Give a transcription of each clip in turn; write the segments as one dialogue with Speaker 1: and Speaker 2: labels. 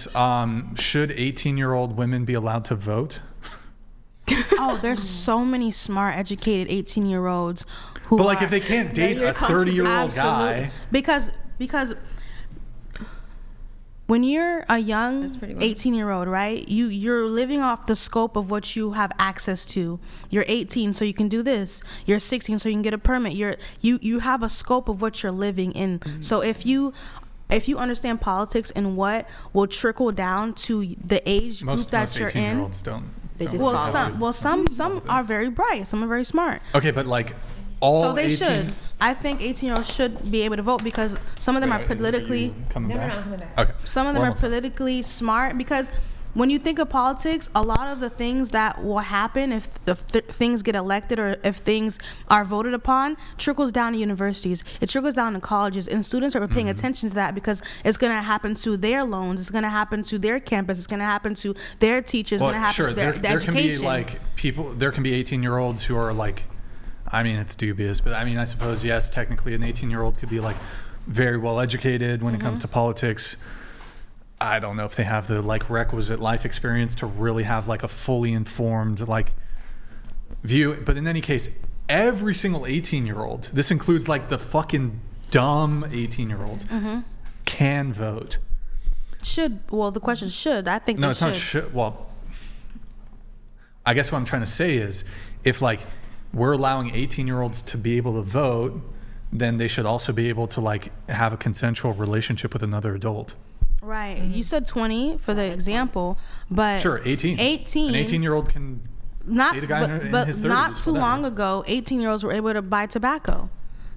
Speaker 1: should 18-year-old women be allowed to vote?
Speaker 2: Oh, there's so many smart, educated 18-year-olds who.
Speaker 1: But like, if they can't date a 30-year-old guy,
Speaker 2: because when you're a young 18-year-old, right? You're living off the scope of what you have access to. You're 18, so you can do this. You're 16, so you can get a permit. You have a scope of what you're living in. Mm-hmm. So if you understand politics and what will trickle down to the age group that you're in,
Speaker 1: most 18-year-olds don't.
Speaker 2: Some are very bright. Some are very smart.
Speaker 1: Okay, but like all. So
Speaker 2: they should. I think 18-year-olds should be able to vote because some of them are politically.
Speaker 1: Coming back?
Speaker 3: I'm coming back.
Speaker 1: Okay.
Speaker 2: Some of them are politically smart because when you think of politics, a lot of the things that will happen if things get elected or if things are voted upon trickles down to universities. It trickles down to colleges, and students are paying attention to that because it's going to happen to their loans. It's going to happen to their campus. It's going to happen to their teachers.
Speaker 1: Well,
Speaker 2: it's going to happen to their
Speaker 1: there
Speaker 2: education.
Speaker 1: Can be like people. There can be 18-year-olds who are like, I mean, it's dubious, but I mean, I suppose yes, technically, an 18-year-old could be like very well educated when it comes to politics. I don't know if they have the like requisite life experience to really have like a fully informed like view. But in any case, every single 18-year-old, this includes like the fucking dumb 18-year-olds, can vote.
Speaker 2: Well, the question should. I think
Speaker 1: no,
Speaker 2: they
Speaker 1: it's not should. Well, I guess what I'm trying to say is if like we're allowing 18-year-olds to be able to vote, then they should also be able to like have a consensual relationship with another adult.
Speaker 2: Right. You said 20 for the example, but
Speaker 1: sure, 18. 18. An 18-year-old can date a guy in his 30s.
Speaker 2: But not too long ago, 18-year-olds were able to buy tobacco.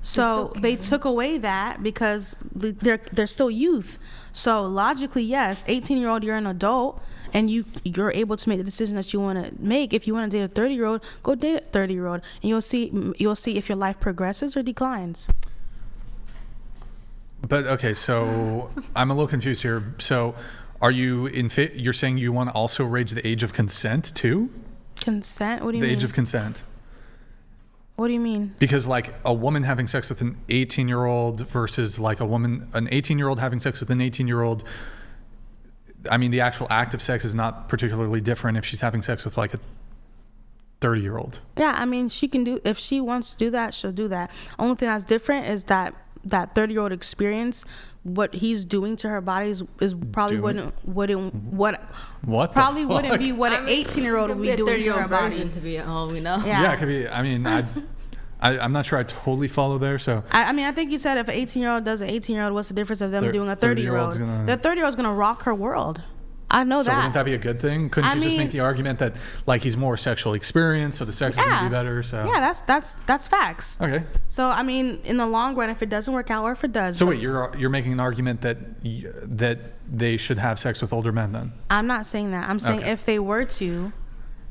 Speaker 2: So they took away that because they're still youth. So logically, yes, 18-year-old, you're an adult, and you're able to make the decision that you want to make. If you want to date a 30-year-old, go date a 30-year-old, and you'll see if your life progresses or declines.
Speaker 1: But okay, so I'm a little confused here. So are you you're saying you want to also raise the age of consent too?
Speaker 2: Consent? What do you mean?
Speaker 1: The age of consent.
Speaker 2: What do you mean?
Speaker 1: Because like a woman having sex with an 18-year-old versus like an 18-year-old having sex with an 18-year-old, I mean, the actual act of sex is not particularly different if she's having sex with like a 30-year-old.
Speaker 2: Yeah, I mean, she can if she wants to do that, she'll do that. Only thing that's different is that 30-year-old experience, what he's doing to her body is probably wouldn't be what an 18-year-old would be doing to her body.
Speaker 3: To be all we know.
Speaker 1: Yeah, it could be. I mean, I'm not sure I totally follow there. So
Speaker 2: I mean, I think you said if an 18-year-old does an 18-year-old, what's the difference of them doing a 30-year-old? The 30-year's gonna rock her world. I know that. So
Speaker 1: wouldn't that be a good thing? Couldn't you just make the argument that like he's more sexually experienced, so the sex is gonna be better? So
Speaker 2: yeah, that's facts.
Speaker 1: Okay.
Speaker 2: So I mean, in the long run, if it doesn't work out, or if it does.
Speaker 1: So wait, you're making an argument that they should have sex with older men then?
Speaker 2: I'm not saying that. I'm saying if they were to,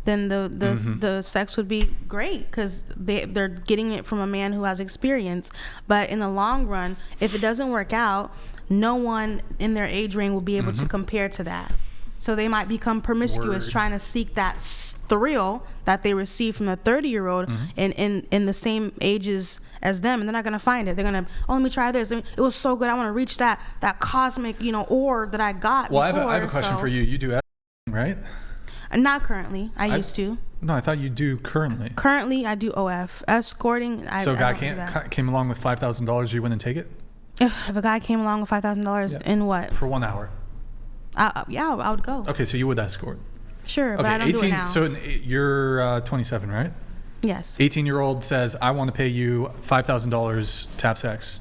Speaker 2: then the sex would be great because they're getting it from a man who has experience. But in the long run, if it doesn't work out, no one in their age range will be able to compare to that. So they might become promiscuous, trying to seek that thrill that they receive from a 30-year-old in the same ages as them, and they're not going to find it. They're going to, let me try this. It was so good. I want to reach that cosmic, ore that I got.
Speaker 1: Well,
Speaker 2: before,
Speaker 1: I have a question for you. You do escorting, right?
Speaker 2: Not currently. I used to.
Speaker 1: No, I thought you do currently.
Speaker 2: Currently, I do OF. Escorting,
Speaker 1: So a guy came along with $5,000, you wouldn't take it?
Speaker 2: If a guy came along with $5,000 in what?
Speaker 1: For 1 hour.
Speaker 2: I would go.
Speaker 1: Okay, so you would escort.
Speaker 2: Sure, but I don't do it now.
Speaker 1: So you're 27, right?
Speaker 2: Yes.
Speaker 1: 18-year-old says, I want to pay you $5,000 to have sex.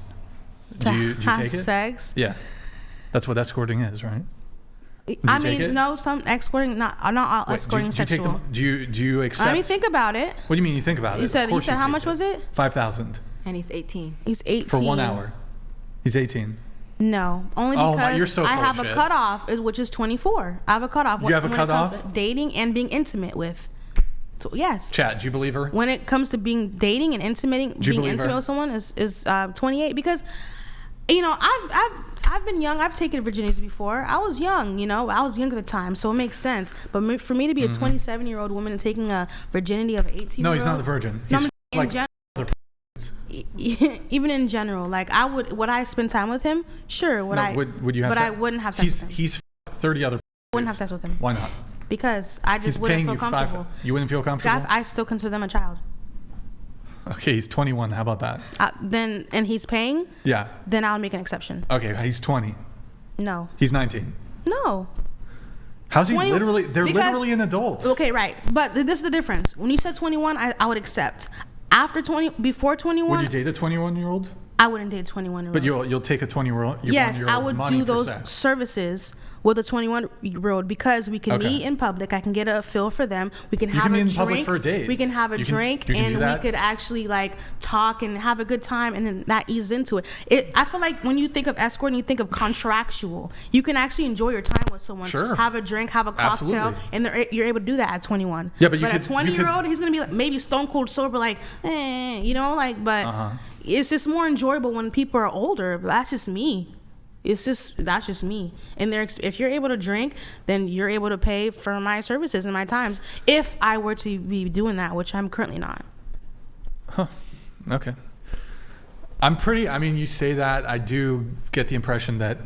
Speaker 1: Do you take it?
Speaker 2: Sex?
Speaker 1: Yeah. That's what escorting is, right?
Speaker 2: No, some escorting, not all escorting sexual.
Speaker 1: Do you accept?
Speaker 2: Let me think about it.
Speaker 1: What do you mean you think about it?
Speaker 2: You said how much was it?
Speaker 1: 5,000.
Speaker 3: And he's 18.
Speaker 2: He's 18.
Speaker 1: For 1 hour. He's 18.
Speaker 2: No, only because
Speaker 1: you're so
Speaker 2: I have a cutoff, which is 24. I have a cutoff.
Speaker 1: You have a cutoff?
Speaker 2: When it comes to dating and being intimate with. So, yes.
Speaker 1: Chat, do you believe her?
Speaker 2: When it comes to dating and being intimate with someone is 28 because, I've been young. I've taken virginities before. I was young, I was young at the time, so it makes sense. But for me to be a 27-year-old woman and taking a virginity of an 18-year-old.
Speaker 1: No, he's not the virgin. He's
Speaker 2: even in general, like would I spend time with him? Sure. Would you have?
Speaker 1: But
Speaker 2: I wouldn't have sex with him.
Speaker 1: He's 30 other.
Speaker 2: Wouldn't have sex with him.
Speaker 1: Why not?
Speaker 2: Because I just wouldn't feel comfortable.
Speaker 1: You wouldn't feel comfortable?
Speaker 2: I still consider them a child.
Speaker 1: Okay, he's 21. How about that?
Speaker 2: And he's paying?
Speaker 1: Yeah.
Speaker 2: Then I'll make an exception.
Speaker 1: Okay, he's 20.
Speaker 2: No.
Speaker 1: He's 19.
Speaker 2: No.
Speaker 1: How's he literally? They're literally an adult.
Speaker 2: Okay, right. But this is the difference. When you said 21, I would accept. Before 21.
Speaker 1: Would you date a 21-year-old?
Speaker 2: I wouldn't date a 21-year-old.
Speaker 1: But you'll take a 21-year-old's money
Speaker 2: Yes, I would do those
Speaker 1: sex.
Speaker 2: services with a 21-year-old because we can meet in public. I can get a feel for them. We can have a drink. You can meet in public for a date. We can have a drink, and we could actually like talk and have a good time, and then that eases into it. I feel like when you think of escorting, you think of contractual. You can actually enjoy your time with someone. Sure. Have a drink, have a cocktail, and you're able to do that at 21.
Speaker 1: Yeah, but
Speaker 2: a 20-year-old, he's gonna be like maybe stone cold sober, like, but it's just more enjoyable when people are older. But that's just me. That's just me. And if you're able to drink, then you're able to pay for my services and my times. If I were to be doing that, which I'm currently not.
Speaker 1: Huh. Okay. You say that, I do get the impression that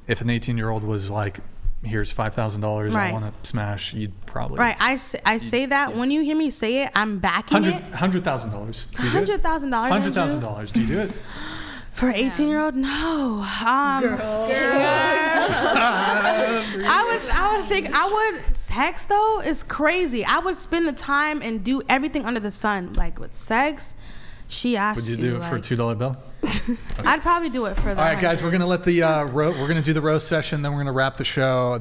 Speaker 1: if an 18-year-old was like, here's $5,000, I want to smash, you'd probably.
Speaker 2: Right. I say that. When you hear me say it, I'm backing it.
Speaker 1: $100,000. $100,000. $100,000. Do you do it?
Speaker 2: For an 18-year-old, no.
Speaker 3: Girl.
Speaker 2: I would. Sex though is crazy. I would spend the time and do everything under the sun. Like with sex, she asked you.
Speaker 1: Would you do it for a $2 bill?
Speaker 2: Okay. I'd probably do it for the.
Speaker 1: All right, guys, we're gonna let the we're gonna do the roast session. Then we're gonna wrap the show.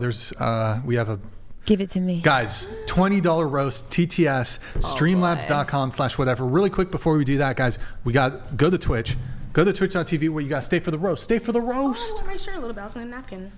Speaker 1: We have a.
Speaker 3: Give it to me.
Speaker 1: Guys, $20 roast, TTS, streamlabs.com/whatever. Really quick before we do that, guys, go to Twitch. Go to twitch.tv where you guys stay for the roast. Stay for the roast.
Speaker 2: Oh, I want my shirt a little bit. I was on a napkin.